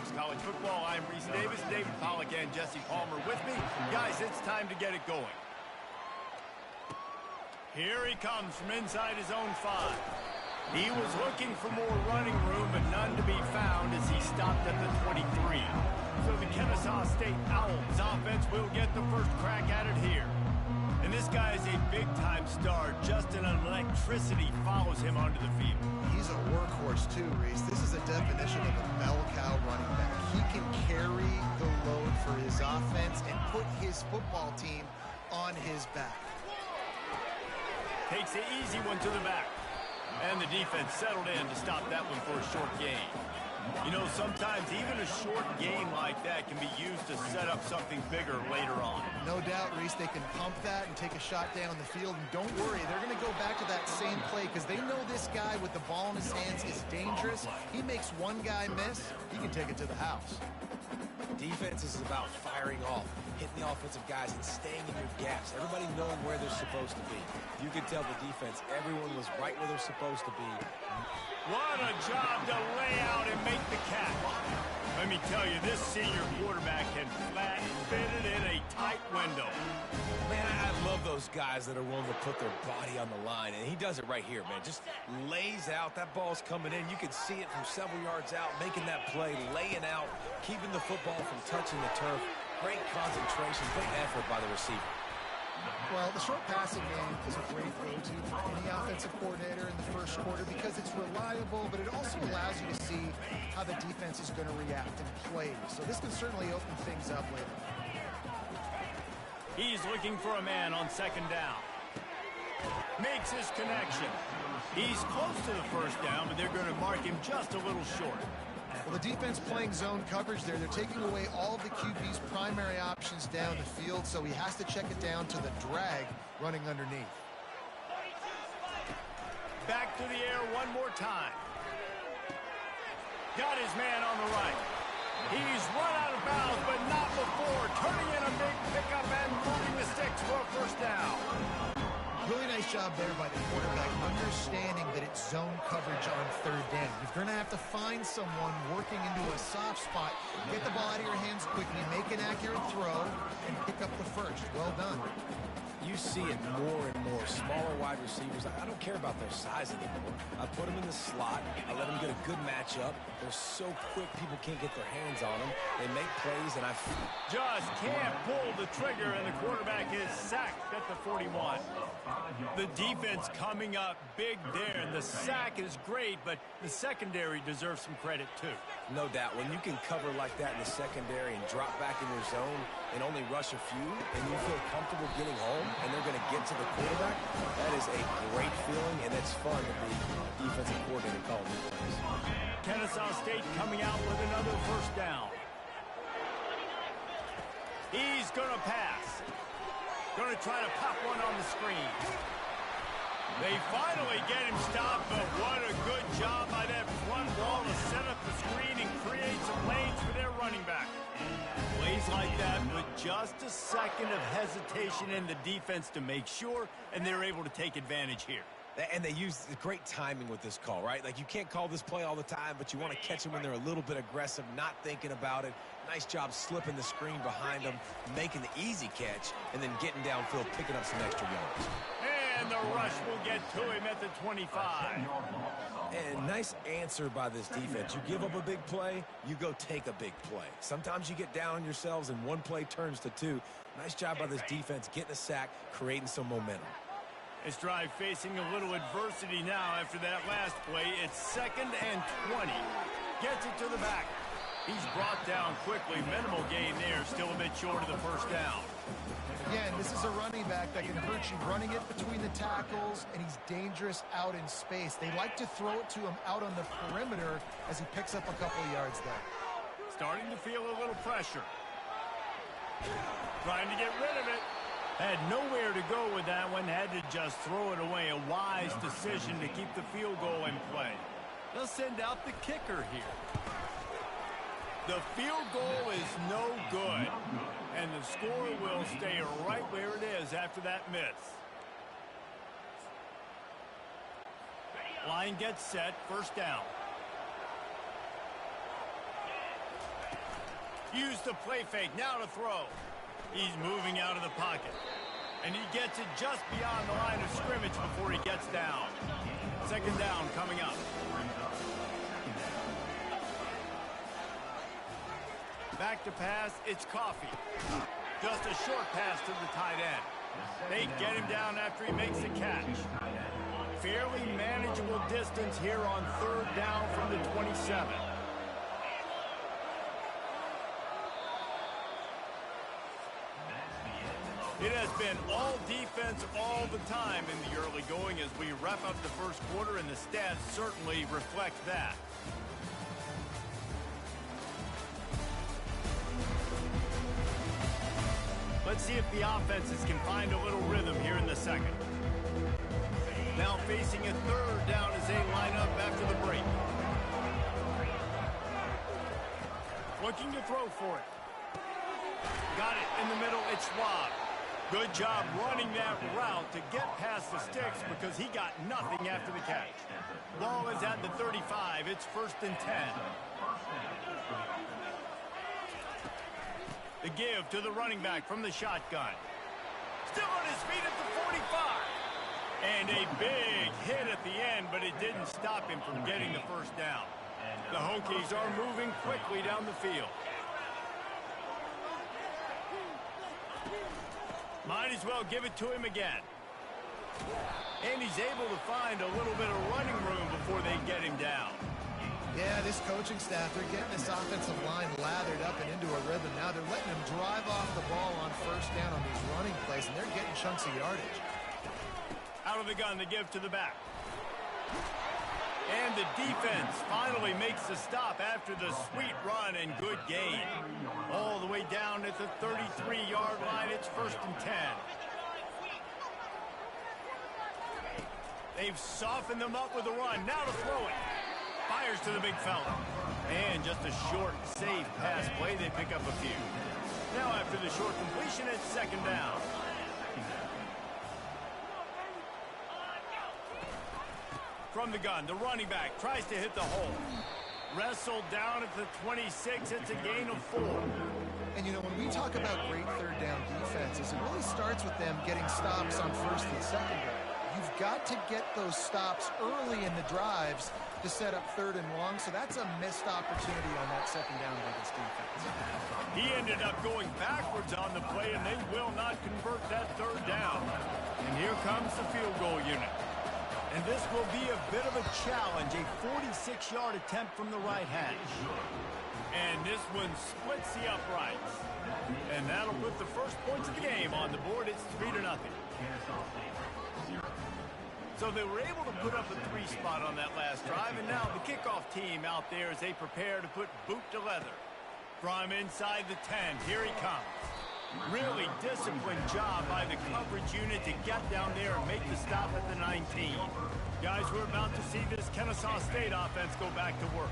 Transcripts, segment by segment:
loves college football. I'm Reese Davis, David Pollack, and Jesse Palmer with me. Guys, it's time to get it going. Here he comes from inside his own 5. He was looking for more running room, but none to be found as he stopped at the 23. So the Kennesaw State Owls offense will get the first crack at it here. And this guy is a big-time star. Just an electricity follows him onto the field. He's a workhorse too, Reese. This is a definition of a bell cow running back. He can carry the load for his offense and put his football team on his back. Takes the easy one to the back. And the defense settled in to stop that one for a short gain. You know, sometimes even a short game like that can be used to set up something bigger later on. No doubt, Reese, they can pump that and take a shot down the field. And don't worry, they're going to go back to that same play because they know this guy with the ball in his hands is dangerous. He makes one guy miss, he can take it to the house. Defense is about firing off, hitting the offensive guys, and staying in your gaps. Everybody knowing where they're supposed to be. You can tell the defense, everyone was right where they're supposed to be. What a job to lay out and make the catch. Let me tell you, this senior quarterback can flat fit it in a tight window. Man, I love those guys that are willing to put their body on the line, and he does it right here, man. Just lays out. That ball's coming in. You can see it from several yards out, making that play, laying out, keeping the football from touching the turf. Great concentration, great effort by the receiver. Well, the short passing game is a great go-to for any offensive coordinator in the first quarter because it's reliable, but it also allows you to see how the defense is going to react and play. So this can certainly open things up later. He's looking for a man on second down. Makes his connection. He's close to the first down, but they're going to mark him just a little short. Well, the defense playing zone coverage there. They're taking away all of the QB's primary options down the field, so he has to check it down to the drag running underneath. Back to the air one more time. Got his man on the right. He's run out of bounds, but not before. Turning in a big pickup and moving the sticks for a first down. Really nice job there by the quarterback, understanding that it's zone coverage on third down. You're going to have to find someone working into a soft spot, get the ball out of your hands quickly, make an accurate throw, and pick up the first. Well done. You see it more and more. Smaller wide receivers, I don't care about their size anymore. I put them in the slot. I let them get a good matchup. They're so quick, people can't get their hands on them. They make plays, and I just can't pull the trigger, and the quarterback is sacked at the 41. The defense coming up big there, and the sack is great, but the secondary deserves some credit too. No doubt. When you can cover like that in the secondary and drop back in your zone and only rush a few, and you feel comfortable getting home, and they're going to get to the quarterback, that is a great feeling, and it's fun to be defensive coordinator calling these plays. Kennesaw State coming out with another first down. He's going to pass. Going to try to pop one on the screen. They finally get him stopped, but what a good job by that front wall to set up the screen and create some lanes for their running back. Plays like that with just a second of hesitation in the defense to make sure, and they're able to take advantage here. And they use great timing with this call, right? Like, you can't call this play all the time, but you want to catch them when they're a little bit aggressive, not thinking about it. Nice job slipping the screen behind them, making the easy catch, and then getting downfield, picking up some extra yards. And the rush will get to him at the 25. And nice answer by this defense. You give up a big play, you go take a big play. Sometimes you get down on yourselves and one play turns to two. Nice job by this defense getting a sack, creating some momentum. This drive facing a little adversity now after that last play. It's 2nd and 20. Gets it to the back. He's brought down quickly. Minimal gain there. Still a bit short of the first down. Again, this is a running back that can hurt you running it between the tackles, and he's dangerous out in space. They like to throw it to him out on the perimeter as he picks up a couple of yards there. Starting to feel a little pressure. Trying to get rid of it. Had nowhere to go with that one. Had to just throw it away. A wise decision to keep the field goal in play. They'll send out the kicker here. The field goal is no good, and the score will stay right where it is after that miss. Line gets set, first down. Use the play fake, now to throw. He's moving out of the pocket. And he gets it just beyond the line of scrimmage before he gets down. Second down coming up. Back to pass, it's Coffee. Just a short pass to the tight end. They get him down after he makes the catch. Fairly manageable distance here on third down from the 27. It has been all defense all the time in the early going as we wrap up the first quarter, and the stats certainly reflect that. Let's see if the offenses can find a little rhythm here in the second. Now facing a third down as they line up after the break. Looking to throw for it. Got it in the middle, it's Schwab. Good job running that route to get past the sticks because he got nothing after the catch. Ball is at the 35, it's 1st and 10. The give to the running back from the shotgun. Still on his feet at the 45. And a big hit at the end, but it didn't stop him from getting the first down. The Hokies are moving quickly down the field. Might as well give it to him again. And he's able to find a little bit of running room before they get him down. Yeah, this coaching staff, they're getting this offensive line lathered up and into a rhythm. Now they're letting them drive off the ball on first down on these running plays, and they're getting chunks of yardage. Out of the gun, the give to the back. And the defense finally makes the stop after the sweet run and good gain. All the way down at the 33-yard line, it's 1st and 10. They've softened them up with a run. Now to throw it. Fires to the big fella. And just a short, safe pass play. They pick up a few. Now after the short completion, it's 2nd down. From the gun, the running back tries to hit the hole. Wrestled down at the 26. It's a gain of 4. And, you know, when we talk about great third down defenses, it really starts with them getting stops on 1st and 2nd down. You've got to get those stops early in the drives to set up 3rd and long, so that's a missed opportunity on that 2nd down by this defense. He ended up going backwards on the play, and they will not convert that 3rd down. And here comes the field goal unit. And this will be a bit of a challenge, a 46-yard attempt from the right hash. And this one splits the uprights. And that'll put the first points of the game on the board. It's 3-0. So they were able to put up a 3 spot on that last drive, and now the kickoff team out there as they prepare to put boot to leather. From inside the 10, here he comes. Really disciplined job by the coverage unit to get down there and make the stop at the 19. Guys, we're about to see this Kennesaw State offense go back to work.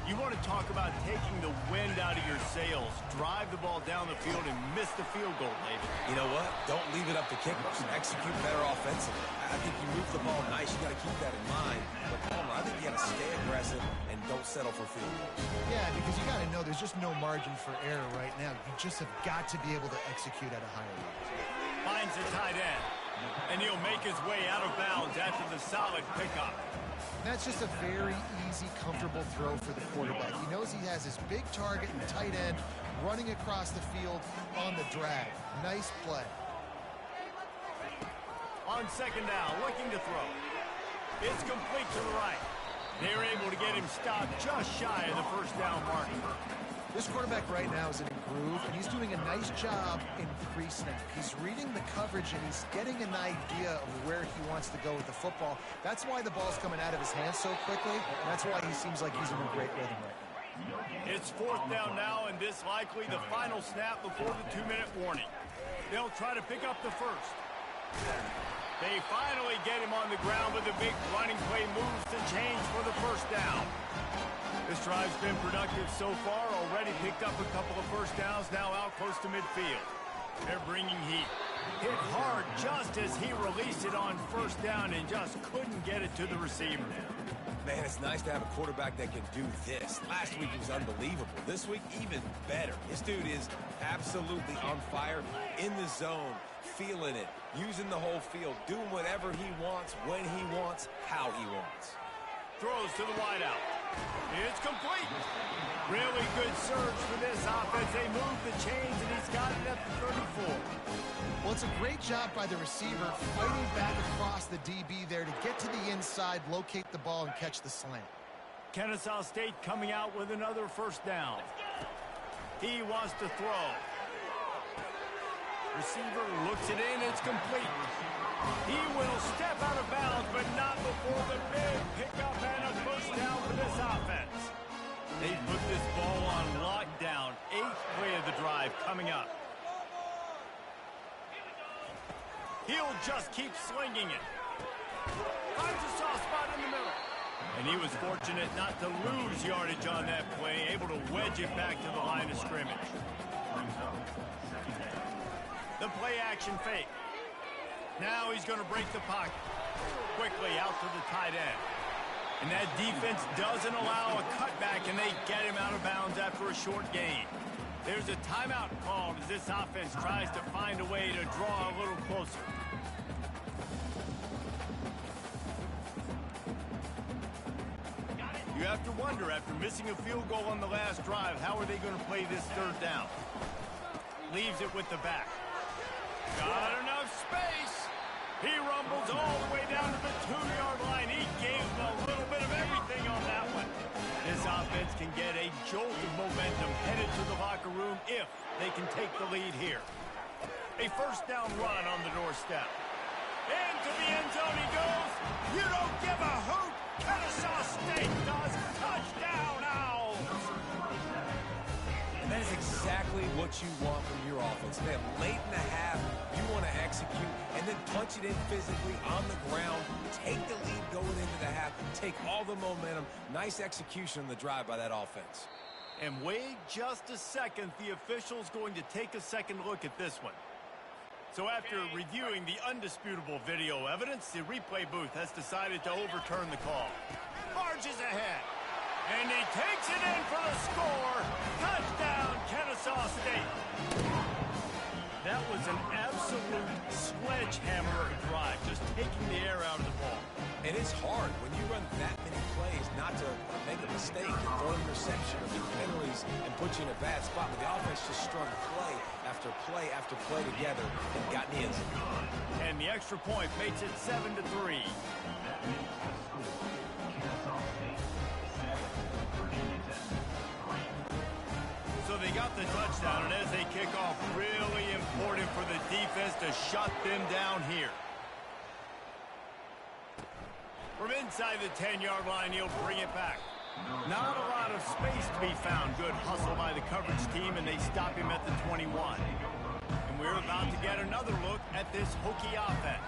You want to talk about taking the wind out of your sails. Drive the ball down the field and miss the field goal, David. You know what? Don't leave it up to kickers. Execute better offensively. I think you move the ball nice. You got to keep that in mind. But Palmer, I think you got to stay aggressive and don't settle for field goals. Yeah, because you got to know there's just no margin for error right now. You just have got to be able to execute at a higher level. Finds the tight end. And he'll make his way out of bounds after the solid pickup. That's just a very easy, comfortable throw for the quarterback. He knows he has his big target and tight end running across the field on the drag. Nice play. On 2nd down, looking to throw. It's complete to the right. They're able to get him stopped just shy of the 1st down marker. This quarterback right now is in a groove, and he's doing a nice job in pre-snap. He's reading the coverage, and he's getting an idea of where he wants to go with the football. That's why the ball's coming out of his hands so quickly, and that's why he seems like he's in a great rhythm right now. It's 4th down now, and this likely the final snap before the 2-minute warning. They'll try to pick up the first. They finally get him on the ground with a big running play moves to change for the 1st down. This drive's been productive so far. Already picked up a couple of 1st downs, now out close to midfield. They're bringing heat. Hit hard just as he released it on 1st down and just couldn't get it to the receiver. Man, it's nice to have a quarterback that can do this. Last week was unbelievable. This week, even better. This dude is absolutely on fire, in the zone, feeling it, using the whole field, doing whatever he wants, when he wants, how he wants. Throws to the wideout. It's complete. Really good surge for this offense. They move the chains, and he's got it at the 34. Well, it's a great job by the receiver fighting back across the DB there to get to the inside, locate the ball, and catch the slant. Kennesaw State coming out with another first down. He wants to throw. Receiver looks it in. It's complete. He will step out of bounds, but not before the big pickup and a first down for this offense. They put this ball on lockdown. 8th play of the drive coming up. He'll just keep slinging it. Finds a soft spot in the middle. And he was fortunate not to lose yardage on that play, able to wedge it back to the line of scrimmage. The play action fake. Now he's going to break the pocket. Quickly out to the tight end. And that defense doesn't allow a cutback, and they get him out of bounds after a short gain. There's a timeout called as this offense tries to find a way to draw a little closer. You have to wonder, after missing a field goal on the last drive, how are they going to play this third down? Leaves it with the back. Got enough space. He rumbles all the way down to the 2-yard line. He gave them a little bit of everything on that one. This offense can get a jolt of momentum headed to the locker room if they can take the lead here. A first down run on the doorstep. Into the end zone he goes. You don't give a hoot. Kennesaw State does. Touchdown, Owls. And that is exactly what you want from your offense. Man, late in the half, you want to execute and then punch it in physically on the ground, take the lead going into the half, take all the momentum. Nice execution on the drive by that offense. And wait just a second. The official's going to take a second look at this one. So after reviewing the undisputable video evidence, the replay booth has decided to overturn the call. Barges ahead. And he takes it in for the score. Touchdown, Kennesaw State. That was an absolute sledgehammer drive, just taking the air out of the ball. And it's hard when you run that many plays not to make a mistake and throw an interception or get penalties and put you in a bad spot. But the offense just strung play after play after play together and got in the end zone. And the extra point makes it 7-3. So they got the touchdown, and as they kick off, really important for the defense to shut them down here. From inside the 10-yard line, he'll bring it back. Not a lot of space to be found. Good hustle by the coverage team, and they stop him at the 21. And we're about to get another look at this Hokie offense.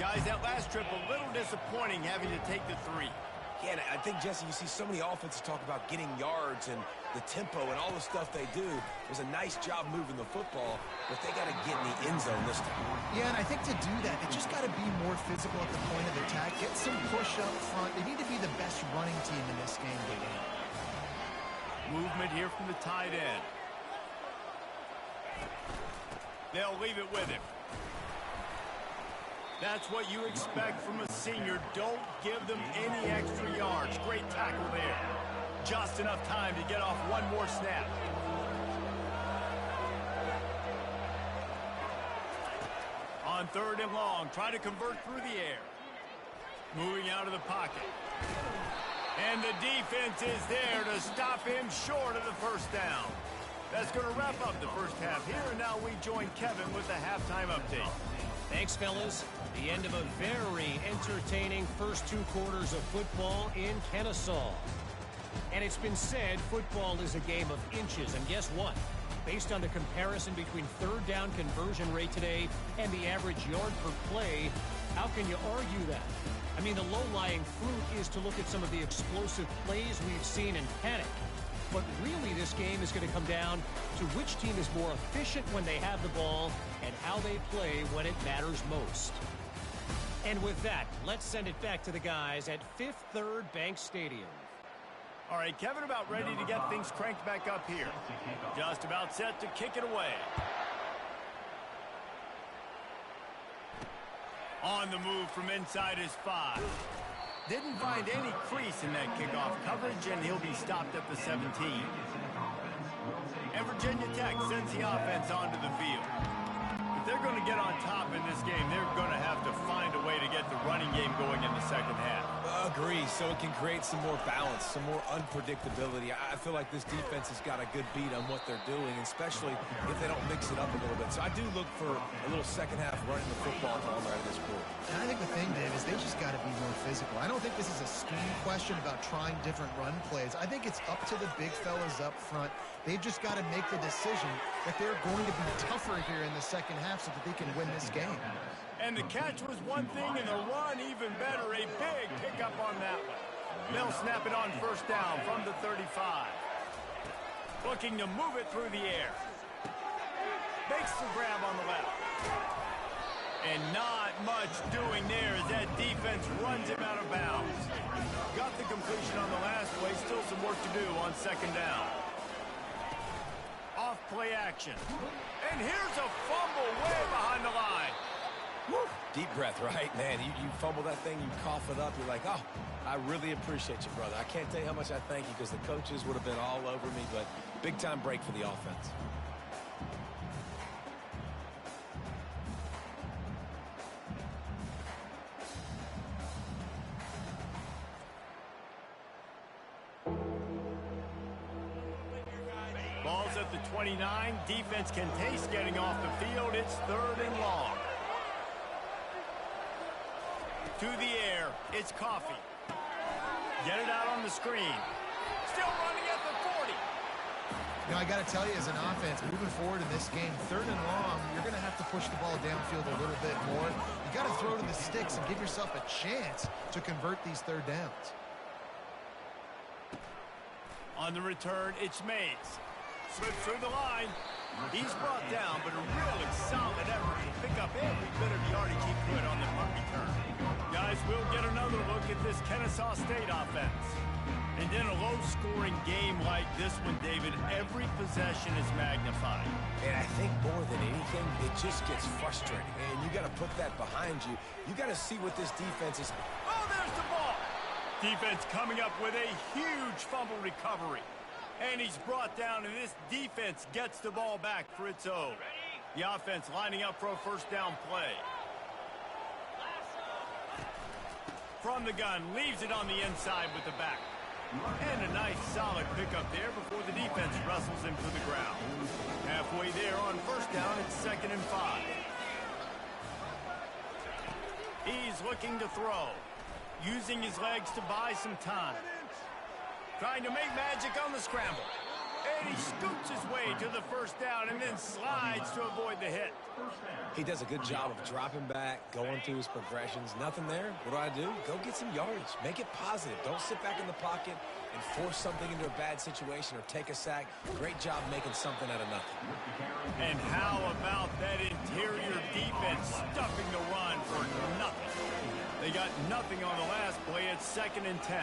Guys, that last trip, a little disappointing having to take the 3. Yeah, and I think, Jesse, you see so many offenses talk about getting yards and the tempo and all the stuff they do. It was a nice job moving the football, but they got to get in the end zone this time. Yeah, and I think to do that, they just got to be more physical at the point of attack, get some push up front. They need to be the best running team in this game to win. Movement here from the tight end. They'll leave it with him. That's what you expect from a senior. Don't give them any extra yards. Great tackle there. Just enough time to get off one more snap. On 3rd and long, try to convert through the air. Moving out of the pocket. And the defense is there to stop him short of the first down. That's going to wrap up the first half here, and now we join Kevin with the halftime update. Thanks, fellas. The end of a very entertaining first 2 quarters of football in Kennesaw. And it's been said football is a game of inches. And guess what? Based on the comparison between 3rd down conversion rate today and the average yard per play, how can you argue that? I mean, the low-lying fruit is to look at some of the explosive plays we've seen in panic. But really, this game is going to come down to which team is more efficient when they have the ball and how they play when it matters most. And with that, let's send it back to the guys at Fifth Third Bank Stadium. All right, Kevin, about ready to get things cranked back up here. Just about set to kick it away. On the move from inside his 5. Didn't find any crease in that kickoff coverage, and he'll be stopped at the 17. And Virginia Tech sends the offense onto the field. If they're going to get on top in this game, they're going to have to find a way to get the running game going in the second half. Agree, so it can create some more balance, some more unpredictability. I feel like this defense has got a good beat on what they're doing, especially if they don't mix it up a little bit. So I do look for a little second half running the football to right in this quarter. And I think the thing, Dave, is they just got to be more physical. I don't think this is a scheme question about trying different run plays. I think it's up to the big fellas up front. They've just got to make the decision that they're going to be tougher here in the second half so that they can win this game. And the catch was one thing, and the run even better. A big pickup on that one. They'll snap it on first down from the 35. Looking to move it through the air. Makes the grab on the left. And not much doing there as that defense runs him out of bounds. Got the completion on the last play. Still some work to do on second down. Off play action. And here's a fumble way behind the line. Woo. Deep breath, right, man? You fumble that thing, you cough it up, you're like, oh, I really appreciate you, brother. I can't tell you how much I thank you because the coaches would have been all over me, but big-time break for the offense. Ball's at the 29. Defense can taste getting off the field. It's 3rd and long. To the air, it's Coffee. Get it out on the screen. Still running at the 40. You know, I got to tell you, as an offense, moving forward in this game, 3rd and long, you're going to have to push the ball downfield a little bit more. You got to throw to the sticks and give yourself a chance to convert these 3rd downs. On the return, it's Mays. Slips through the line. He's brought down, but a really solid effort to pick up every bit of yardage he could on the punt return. Guys, we'll get another look at this Kennesaw State offense. And in a low-scoring game like this one, David, every possession is magnified. And I think more than anything, it just gets frustrating. And you got to put that behind you. You got to see what this defense is. Oh, there's the ball. Defense coming up with a huge fumble recovery. And he's brought down, and this defense gets the ball back for its own. The offense lining up for a first down play. From the gun, leaves it on the inside with the back. And a nice solid pickup there before the defense wrestles him to the ground. Halfway there on first down, it's 2nd and 5. He's looking to throw. Using his legs to buy some time. Trying to make magic on the scramble. And he scoots his way to the first down and then slides to avoid the hit. He does a good job of dropping back, going through his progressions. Nothing there. What do? Go get some yardage. Make it positive. Don't sit back in the pocket and force something into a bad situation or take a sack. Great job making something out of nothing. And how about that interior defense stuffing the run for nothing? They got nothing on the last play. It's 2nd and 10.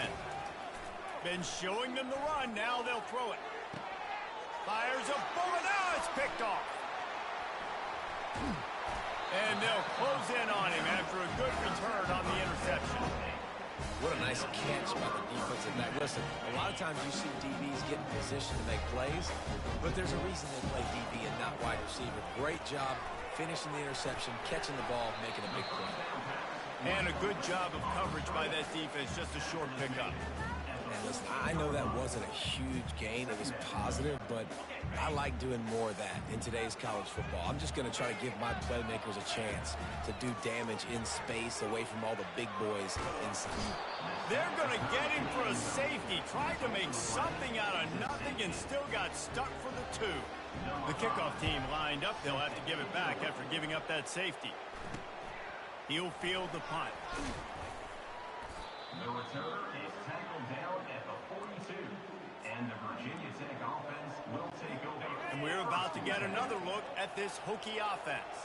Been showing them the run. Now they'll throw it. Fires a bullet. Now it's picked off. And they'll close in on him after a good return on the interception. What a nice catch by the defensive back. Listen, a lot of times you see DBs get in position to make plays, but there's a reason they play DB and not wide receiver. Great job finishing the interception, catching the ball, making a big play. And a good job of coverage by that defense, just a short pickup. And listen, I know that wasn't a huge gain. It was positive, but I like doing more of that in today's college football. I'm just going to try to give my playmakers a chance to do damage in space away from all the big boys inside. They're going to get him for a safety. Tried to make something out of nothing and still got stuck for the 2. The kickoff team lined up. They'll have to give it back after giving up that safety. He'll field the punt. The return is tackled down at the 42, and the Virginia Tech offense will take over. And we're about to get another look at this Hokie offense.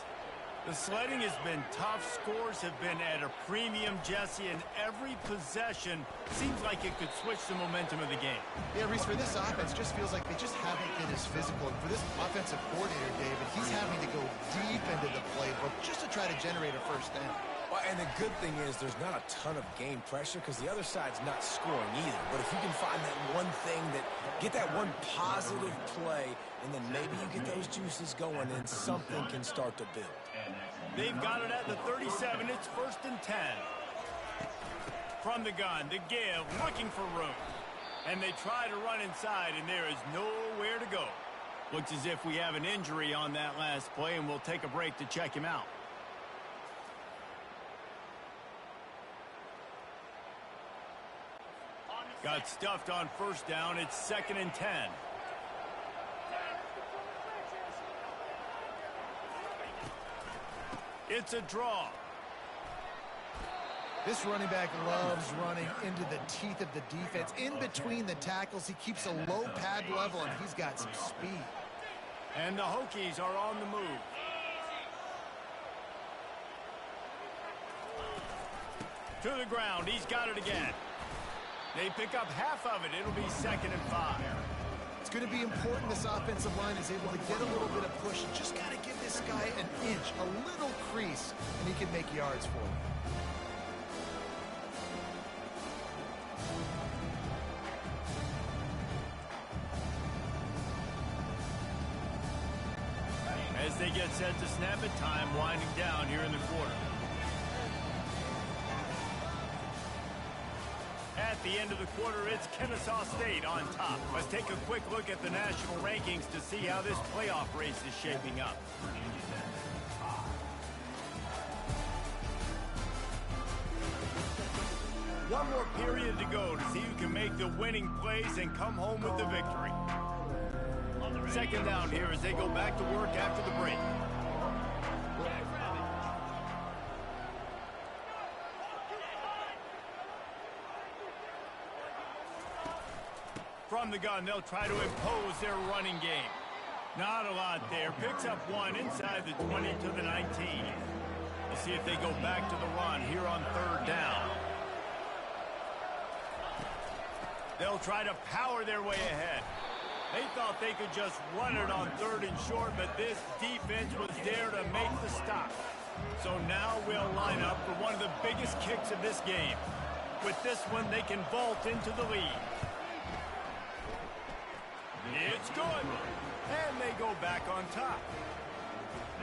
The sledding has been tough. Scores have been at a premium, Jesse, and every possession seems like it could switch the momentum of the game. Yeah, Reese, for this offense, just feels like they just haven't been as physical. And for this offensive coordinator, David, he's having to go deep into the playbook just to try to generate a first down. Well, and the good thing is there's not a ton of game pressure because the other side's not scoring either. But if you can find that one thing get that one positive play, and then maybe you get those juices going, and something can start to build. They've got it at the 37. It's 1st and 10. From the gun, the give, looking for room. And they try to run inside, and there is nowhere to go. Looks as if we have an injury on that last play, and we'll take a break to check him out. Got stuffed on 1st down. It's 2nd and 10. It's a draw. This running back loves running into the teeth of the defense. In between the tackles, he keeps a low pad level, and he's got some speed. And the Hokies are on the move. To the ground. He's got it again. They pick up half of it. It'll be 2nd and 5. It's going to be important this offensive line is able to get a little bit of push. You just got to give this guy an inch, a little crease, and he can make yards for him. As they get set to snap it, time winding down here in the quarter. At the end of the quarter, it's Kennesaw State on top. Let's take a quick look at the national rankings to see how this playoff race is shaping up. One more period to go to see who can make the winning plays and come home with the victory. 2nd down here as they go back to work after the break. From the gun, they'll try to impose their running game. Not a lot there. Picks up 1 inside the 20 to the 19. We'll see if they go back to the run here on 3rd down. They'll try to power their way ahead. They thought they could just run it on 3rd and short, but this defense was there to make the stop. So now we'll line up for one of the biggest kicks of this game. With this one, they can vault into the lead. It's good. And they go back on top.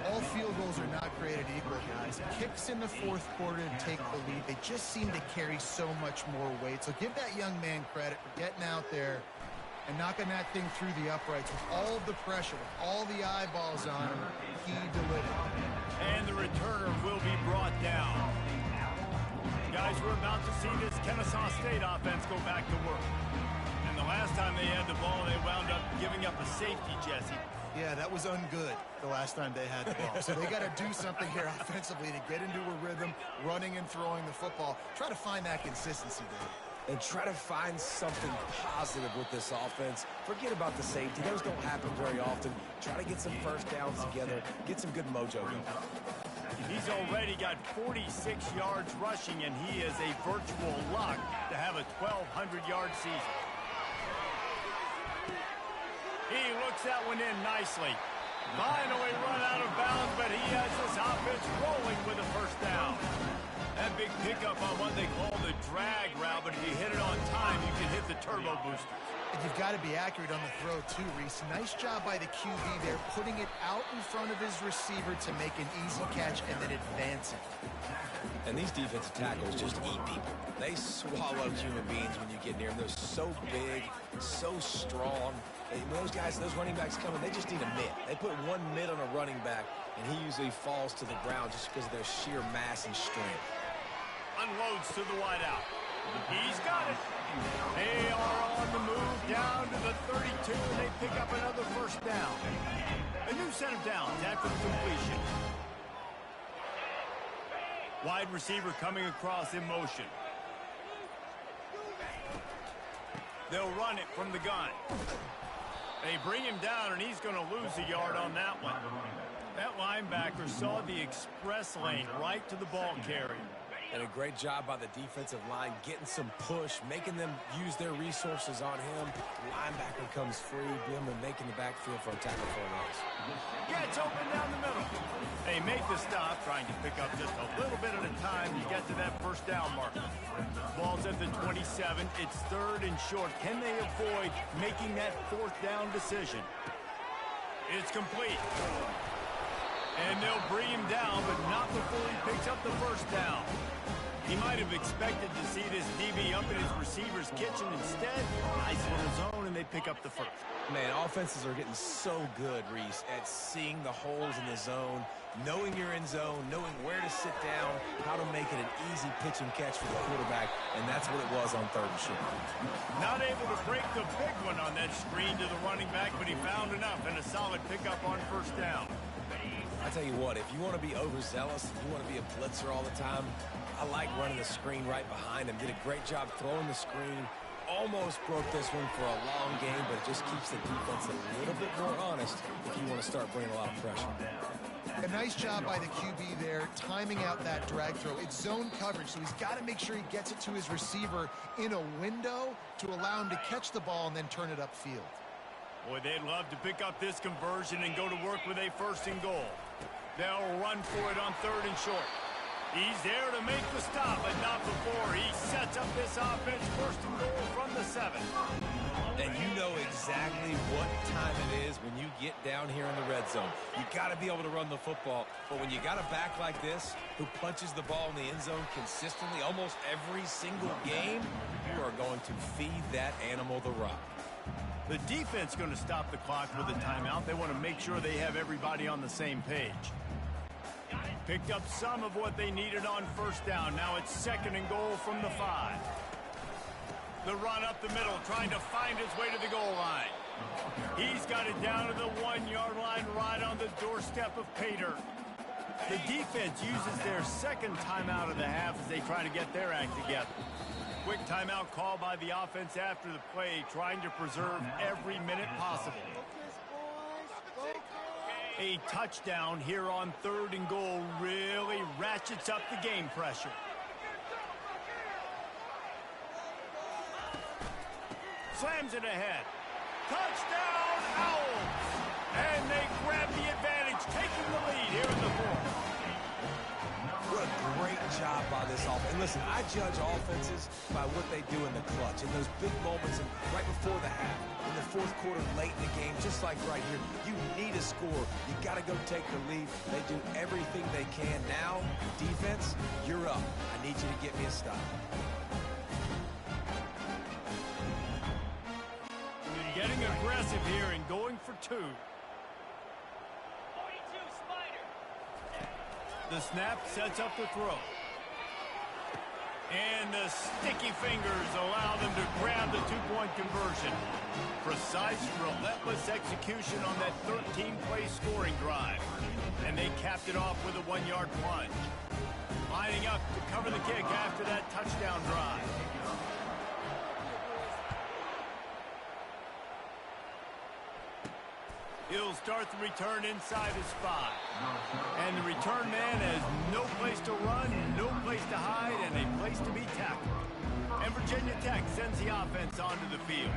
All field goals are not created equal, guys. Kicks in the 4th quarter to take the lead. They just seem to carry so much more weight. So give that young man credit for getting out there and knocking that thing through the uprights with all of the pressure, with all the eyeballs on him. He delivered. And the returner will be brought down. Guys, we're about to see this Kennesaw State offense go back to work. And the last time they had the ball, they wound up giving up a safety, Jesse. Yeah, that was ungood the last time they had the ball. So they got to do something here offensively to get into a rhythm, running and throwing the football. Try to find that consistency there. And try to find something positive with this offense. Forget about the safety. Those don't happen very often. Try to get some first downs together. Get some good mojo going. He's already got 46 yards rushing, and he is a virtual lock to have a 1,200-yard season. He looks that one in nicely. Finally run out of bounds, but he has this offense rolling with a first down. That big pickup on what they call the drag route, but if you hit it on time, you can hit the turbo boosters. And you've got to be accurate on the throw, too, Reese. Nice job by the QB there, putting it out in front of his receiver to make an easy catch and then advancing. And these defensive tackles just eat people. They swallow human beings when you get near them. They're so big, so strong. And those guys, those running backs coming, they just need a mitt. They put one mitt on a running back, and he usually falls to the ground just because of their sheer mass and strength. Unloads to the wideout. He's got it. They are on the move down to the 32, and they pick up another first down. A new set of downs after the completion. Wide receiver coming across in motion. They'll run it from the gun. They bring him down, and he's going to lose a yard on that one. That linebacker saw the express lane right to the ball carrier. And a great job by the defensive line getting some push, making them use their resources on him. Linebacker comes free, Bim, and making the backfield for a tackle for a loss. Gets open down the middle. They make the stop, trying to pick up just a little bit at a time to get to that first down marker. Ball's at the 27. It's 3rd and short. Can they avoid making that 4th down decision? It's complete. And they'll bring him down, but not before he picks up the first down. He might have expected to see this DB up in his receiver's kitchen. Instead, nice little zone, and they pick up the first. Man, offenses are getting so good, Reese, at seeing the holes in the zone, knowing you're in zone, knowing where to sit down, how to make it an easy pitch and catch for the quarterback, and that's what it was on 3rd and short. Not able to break the big one on that screen to the running back, but he found enough and a solid pickup on first down. I tell you what, if you want to be overzealous, if you want to be a blitzer all the time, I like running the screen right behind him. Did a great job throwing the screen. Almost broke this one for a long game, but it just keeps the defense a little bit more honest if you want to start bringing a lot of pressure. A nice job by the QB there, timing out that drag throw. It's zone coverage, so he's got to make sure he gets it to his receiver in a window to allow him to catch the ball and then turn it upfield. Boy, they'd love to pick up this conversion and go to work with a 1st and goal. They'll run for it on 3rd and short. He's there to make the stop, but not before he sets up this offense. 1st and goal from the 7. And you know exactly what time it is when you get down here in the red zone. You got to be able to run the football, but when you got a back like this who punches the ball in the end zone consistently almost every single game, you are going to feed that animal the rock. The defense going to stop the clock with a timeout. They want to make sure they have everybody on the same page. Picked up some of what they needed on first down. Now it's 2nd and goal from the 5. The run up the middle, trying to find his way to the goal line. He's got it down to the 1-yard line, right on the doorstep of Pater. The defense uses their 2nd timeout of the half as they try to get their act together. Quick timeout call by the offense after the play, trying to preserve every minute possible. A touchdown here on 3rd and goal really ratchets up the game pressure. Slams it ahead. Touchdown, Owls! And they grab the advantage, taking the lead here in the 4th. What a great job by this offense. And listen, I judge offenses by what they do in the clutch, in those big moments and right before the half, in the 4th quarter, late in the game, just like right here. You need a score. You got to go take the lead. They do everything they can. Now, defense, you're up. I need you to get me a stop. Getting aggressive here and going for 2. The snap sets up the throw. And the sticky fingers allow them to grab the 2-point conversion. Precise, relentless execution on that 13-play scoring drive. And they capped it off with a 1-yard plunge. Lining up to cover the kick after that touchdown drive. He'll start the return inside his spot. And the return man has no place to run, no place to hide, and a place to be tackled. And Virginia Tech sends the offense onto the field.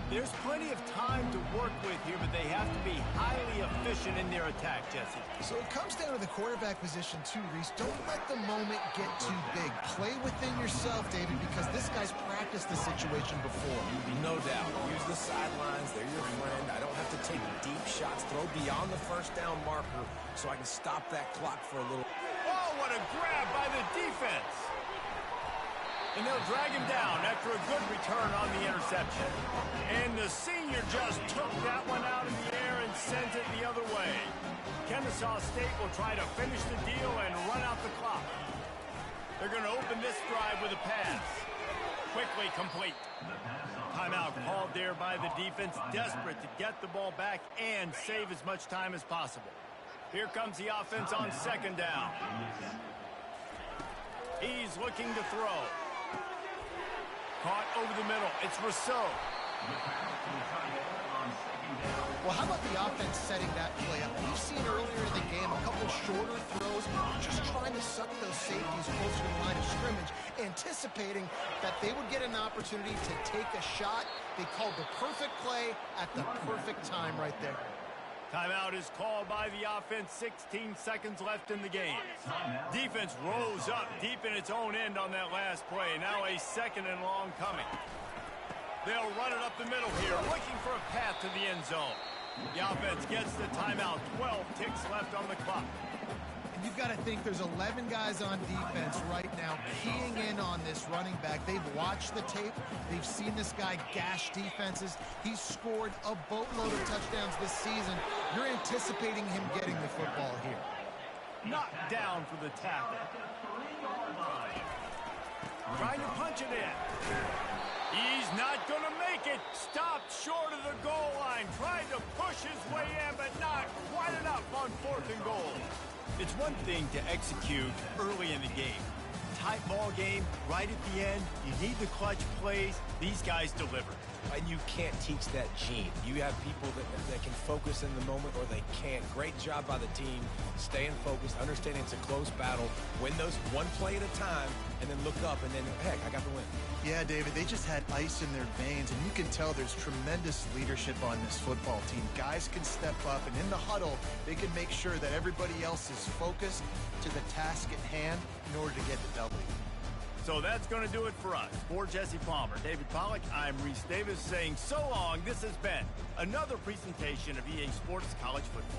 There's plenty of time to work with here, but they have to be highly efficient in their attack, Jesse. So it comes down to the quarterback position too, Reese. Don't let the moment get too big. Play within yourself, David, because this guy's practiced the situation before. No doubt. Use the sidelines. They're your friend. I don't have to take deep shots. Throw beyond the 1st down marker so I can stop that clock for a little. Oh, what a grab by the defense. And they'll drag him down after a good return on the interception. And the senior just took that one out in the air and sends it the other way. Kennesaw State will try to finish the deal and run out the clock. They're going to open this drive with a pass. Quickly complete. Timeout called there by the defense, desperate to get the ball back and save as much time as possible. Here comes the offense on 2nd down. He's looking to throw. Caught over the middle. It's Rousseau. Well, how about the offense setting that play up? We've seen earlier in the game a couple shorter throws, just trying to suck those safeties closer to the line of scrimmage, anticipating that they would get an opportunity to take a shot. They called the perfect play at the perfect time right there. Timeout is called by the offense. 16 seconds left in the game. Defense rose up deep in its own end on that last play. Now a second and long coming. They'll run it up the middle here, looking for a path to the end zone. The offense gets the timeout. 12 ticks left on the clock. And you've got to think there's 11 guys on defense right now keying in on this running back. They've watched the tape. They've seen this guy gash defenses. He's scored a boatload of touchdowns this season. You're anticipating him getting the football here. Knocked down for the tackle. Trying to punch it in. He's not going to make it. Stopped short of the goal line. Tried to push his way in, but not quite enough on 4th and goal. It's one thing to execute early in the game. Tight ball game, right at the end. You need the clutch plays. These guys deliver. And you can't teach that gene. You have people that can focus in the moment or they can't. Great job by the team, staying focused, understanding it's a close battle, win those one play at a time, and then look up, and then, heck, I got the win. Yeah, David, they just had ice in their veins, and you can tell there's tremendous leadership on this football team. Guys can step up, and in the huddle, they can make sure that everybody else is focused to the task at hand in order to get the W. So that's going to do it for us. For Jesse Palmer, David Pollack, I'm Reese Davis saying so long. This has been another presentation of EA Sports College Football.